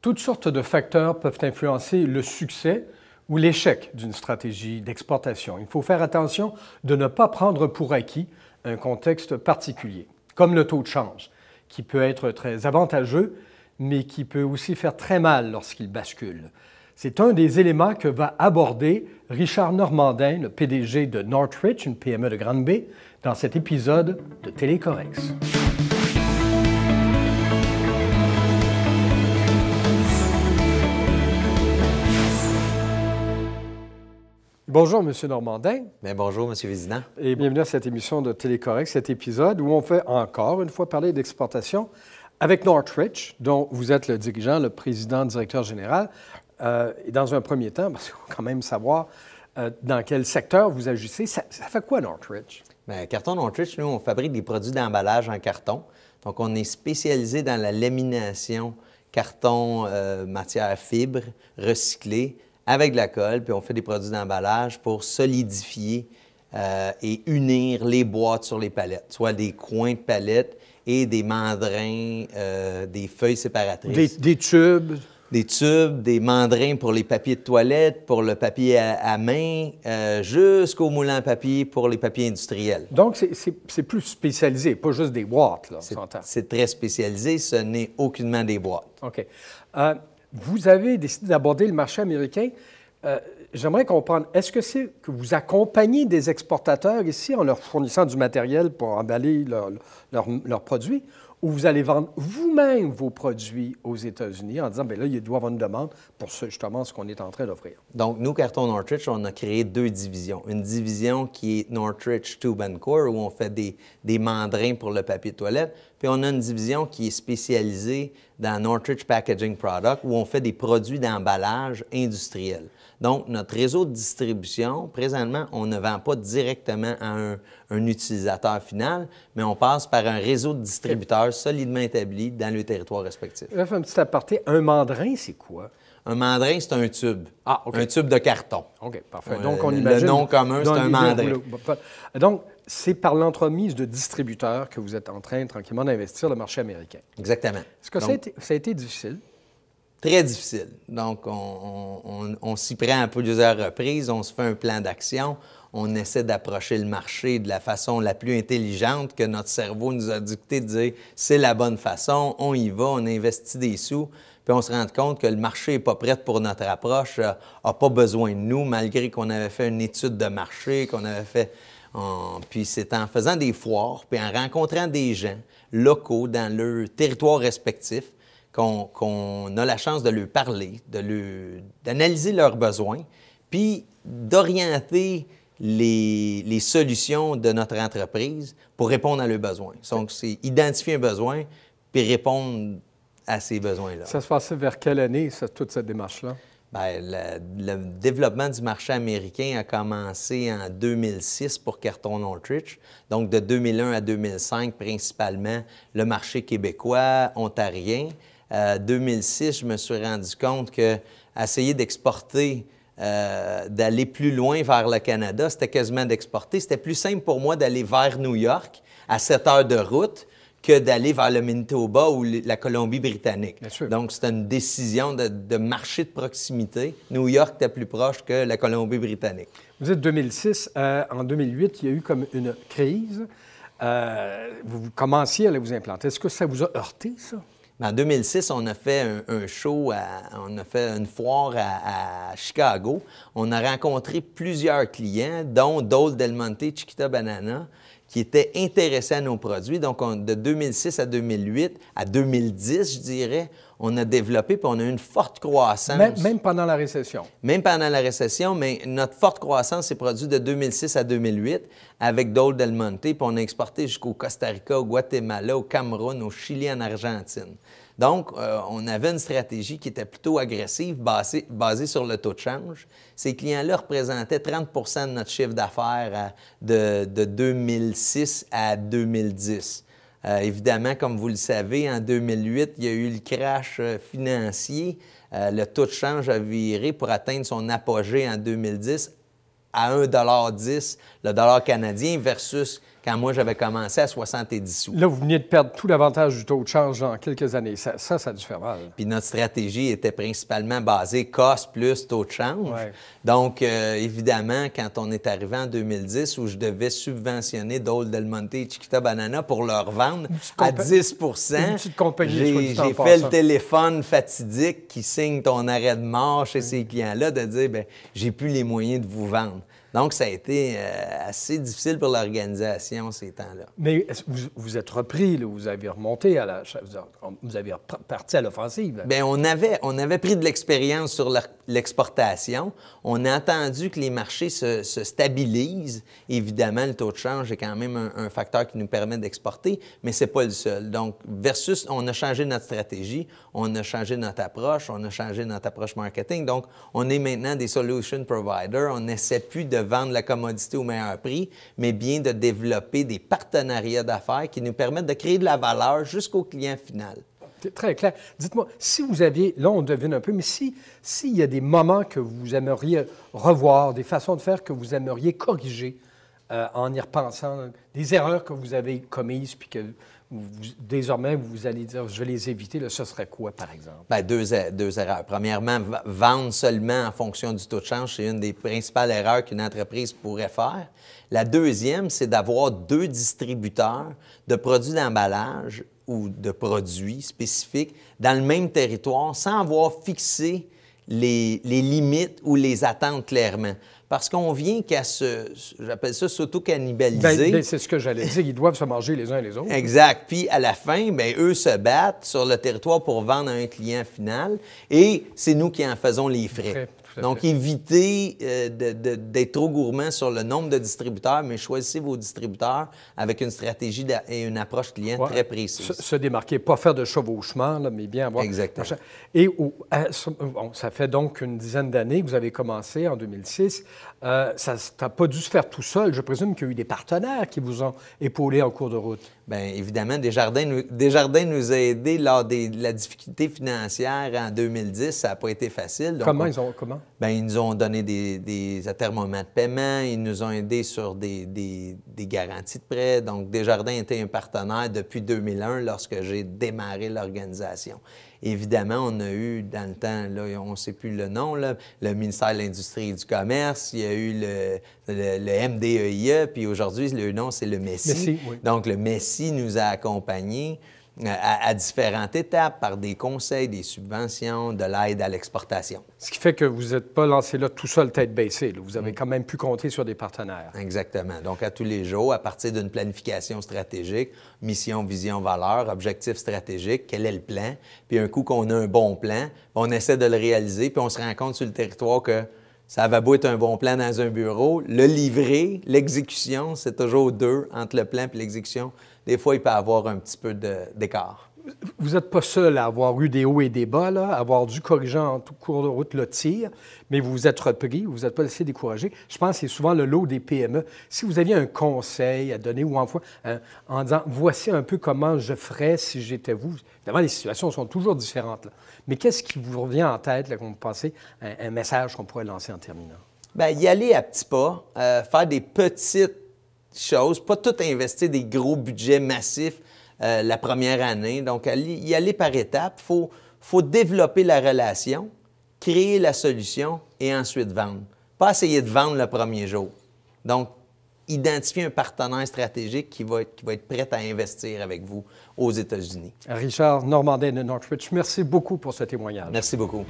Toutes sortes de facteurs peuvent influencer le succès ou l'échec d'une stratégie d'exportation. Il faut faire attention de ne pas prendre pour acquis un contexte particulier, comme le taux de change, qui peut être très avantageux, mais qui peut aussi faire très mal lorsqu'il bascule. C'est un des éléments que va aborder Richard Normandin, le PDG de Northridge, une PME de Grande-Bay, dans cet épisode de Télécorex. Bonjour, M. Normandin. Bien, bonjour, M. Vézina. Et bienvenue à cette émission de Télécorex, cet épisode où on fait encore une fois parler d'exportation avec Northridge, dont vous êtes le dirigeant, le président, directeur général. Et dans un premier temps, parce qu'il faut quand même savoir dans quel secteur vous agissez. Ça fait quoi, Northridge? Bien, Carton Northridge, nous, on fabrique des produits d'emballage en carton. Donc, on est spécialisé dans la lamination carton matière fibre recyclée avec de la colle, puis on fait des produits d'emballage pour solidifier et unir les boîtes sur les palettes, soit des coins de palettes et des mandrins, des feuilles séparatrices. Des tubes. Des tubes, des mandrins pour les papiers de toilette, pour le papier à main, jusqu'au moulin à papier pour les papiers industriels. Donc, c'est plus spécialisé, pas juste des boîtes, là, on s'entend. C'est très spécialisé, ce n'est aucunement des boîtes. OK. Vous avez décidé d'aborder le marché américain. J'aimerais comprendre, est-ce que c'est que vous accompagnez des exportateurs ici en leur fournissant du matériel pour emballer leurs produits, ou vous allez vendre vous-même vos produits aux États-Unis en disant, bien là, il doit y avoir une demande pour justement ce qu'on est en train d'offrir? Donc, nous, Carton Northridge, on a créé deux divisions. Une division qui est Northridge Tube and Core, où on fait des mandrins pour le papier de toilette. Puis on a une division qui est spécialisée dans Northridge Packaging Product, où on fait des produits d'emballage industriel. Donc, notre réseau de distribution, présentement, on ne vend pas directement à un utilisateur final, mais on passe par un réseau de distributeurs solidement établi dans le territoire respectif. Je vais faire un petit aparté. Un mandrin, c'est quoi? Un mandrin, c'est un tube. Ah, OK. Un tube de carton. OK, parfait. Donc, on imagine... Le nom commun, c'est un mandrin. Donc, c'est par l'entremise de distributeurs que vous êtes en train, tranquillement, d'investir le marché américain. Exactement. Est-ce que ça a été difficile? Très difficile. Donc, on s'y prend à plusieurs reprises, on se fait un plan d'action, on essaie d'approcher le marché de la façon la plus intelligente que notre cerveau nous a dicté de dire c'est la bonne façon, on y va, on investit des sous, puis on se rend compte que le marché n'est pas prêt pour notre approche, n'a pas besoin de nous, malgré qu'on avait fait une étude de marché, qu'on avait fait... Puis c'est en faisant des foires, puis en rencontrant des gens locaux dans leur territoire respectif, qu'on a la chance de leur parler, d'analyser leurs besoins, puis d'orienter les solutions de notre entreprise pour répondre à leurs besoins. Donc, c'est identifier un besoin puis répondre à ces besoins-là. Ça se passait vers quelle année, toute cette démarche-là? Bien, le développement du marché américain a commencé en 2006 pour Carton Northridge. Donc, de 2001 à 2005, principalement, le marché québécois, ontarien. 2006, je me suis rendu compte qu'essayer d'exporter, d'aller plus loin vers le Canada, c'était quasiment d'exporter. C'était plus simple pour moi d'aller vers New York à 7 heures de route que d'aller vers le Manitoba ou la Colombie-Britannique. Donc, c'était une décision de marché de proximité. New York était plus proche que la Colombie-Britannique. Vous dites 2006. En 2008, il y a eu comme une crise. Vous commenciez à vous implanter. Est-ce que ça vous a heurté, ça? En 2006, on a fait un show, on a fait une foire à Chicago. On a rencontré plusieurs clients, dont Dole Del Monte, Chiquita Banana, qui étaient intéressés à nos produits. Donc, de 2006 à 2008, à 2010, je dirais, on a développé puis on a eu une forte croissance. Même pendant la récession? Même pendant la récession, mais notre forte croissance s'est produite de 2006 à 2008 avec Dole Del Monte, puis on a exporté jusqu'au Costa Rica, au Guatemala, au Cameroun, au Chili, en Argentine. Donc, on avait une stratégie qui était plutôt agressive, basée sur le taux de change. Ces clients-là représentaient 30 de notre chiffre d'affaires de 2006 à 2010. Évidemment, comme vous le savez, en 2008, il y a eu le crash financier. Le taux de change a viré pour atteindre son apogée en 2010 à 1,10 $, le dollar canadien versus quand moi, j'avais commencé à 70 sous. Là, vous veniez de perdre tout l'avantage du taux de change dans quelques années. Ça a dû faire mal. Puis notre stratégie était principalement basée cost plus taux de change. Ouais. Donc, évidemment, quand on est arrivé en 2010, où je devais subventionner Dole Del Monte et Chiquita Banana pour leur vendre à 10 une petite compagnie, j'ai fait le téléphone fatidique qui signe ton arrêt de mort chez ces clients-là de dire, bien, j'ai plus les moyens de vous vendre. Donc, ça a été assez difficile pour l'organisation ces temps-là. Mais vous êtes repris, là, vous avez remonté à vous avez parti à l'offensive. Bien, on avait pris de l'expérience sur l'exportation. On a attendu que les marchés se stabilisent. Évidemment, le taux de change est quand même un facteur qui nous permet d'exporter, mais ce n'est pas le seul. Donc, versus, on a changé notre stratégie, on a changé notre approche, on a changé notre approche marketing. Donc, on est maintenant des solution providers. On n'essaie plus de vendre la commodité au meilleur prix, mais bien de développer des partenariats d'affaires qui nous permettent de créer de la valeur jusqu'au client final. C'est très clair. Dites-moi, si vous aviez, là on devine un peu, mais s'il y a des moments que vous aimeriez revoir, des façons de faire que vous aimeriez corriger en y repensant, des erreurs que vous avez commises, puis que désormais vous allez dire, je vais les éviter, là, ce serait quoi, par exemple? Bien, deux erreurs. Premièrement, vendre seulement en fonction du taux de change, c'est une des principales erreurs qu'une entreprise pourrait faire. La deuxième, c'est d'avoir deux distributeurs de produits d'emballage ou de produits spécifiques dans le même territoire sans avoir fixé les limites ou les attentes clairement. Parce qu'on vient qu'à j'appelle ça s'auto-cannibaliser. Bien, c'est ce que j'allais dire, ils doivent se manger les uns les autres. Exact. Puis à la fin, bien, eux se battent sur le territoire pour vendre à un client final et c'est nous qui en faisons les frais. Donc, évitez d'être trop gourmand sur le nombre de distributeurs, mais choisissez vos distributeurs avec une stratégie et une approche client très précise. Se démarquer, pas faire de chevauchement, là, mais bien avoir... Exactement. Et ça fait donc une dizaine d'années que vous avez commencé, en 2006. Ça n'a pas dû se faire tout seul. Je présume qu'il y a eu des partenaires qui vous ont épaulé en cours de route. Bien, évidemment, Desjardins nous a aidés lors de la difficulté financière en 2010. Ça n'a pas été facile. Donc, comment? Bien, ils nous ont donné des atermoiements de paiement. Ils nous ont aidés sur des garanties de prêt. Donc, Desjardins était un partenaire depuis 2001 lorsque j'ai démarré l'organisation. Évidemment, on a eu, dans le temps, là, on ne sait plus le nom, là, le ministère de l'Industrie et du Commerce, il y a eu le MDEIE, puis aujourd'hui, le nom, c'est le MESI. Oui. Donc, le MESI nous a accompagnés à différentes étapes par des conseils, des subventions, de l'aide à l'exportation. Ce qui fait que vous n'êtes pas lancé là tout seul, tête baissée. Là. Vous avez quand même pu compter sur des partenaires. Exactement. Donc, à tous les jours, à partir d'une planification stratégique, mission, vision, valeur, objectif stratégique, quel est le plan? Puis un coup qu'on a un bon plan, on essaie de le réaliser, puis on se rend compte sur le territoire que ça va beau être un bon plan dans un bureau, le livrer, l'exécution, c'est toujours deux entre le plan et l'exécution. Des fois, il peut y avoir un petit peu d'écart. Vous n'êtes pas seul à avoir eu des hauts et des bas, là, à avoir dû corriger en tout cours de route le tir, mais vous vous êtes repris, vous n'êtes pas laissé décourager. Je pense que c'est souvent le lot des PME. Si vous aviez un conseil à donner ou en disant « voici un peu comment je ferais si j'étais vous », évidemment, les situations sont toujours différentes. Là. Mais qu'est-ce qui vous revient en tête là, quand vous pensez un message qu'on pourrait lancer en terminant? Bien, y aller à petits pas, faire des petites choses, pas tout investir des gros budgets massifs la première année. Donc, y aller par étapes. Il faut développer la relation, créer la solution et ensuite vendre. Pas essayer de vendre le premier jour. Donc, identifier un partenaire stratégique qui va être prêt à investir avec vous aux États-Unis. Richard Normandin de Northridge, merci beaucoup pour ce témoignage. Merci beaucoup.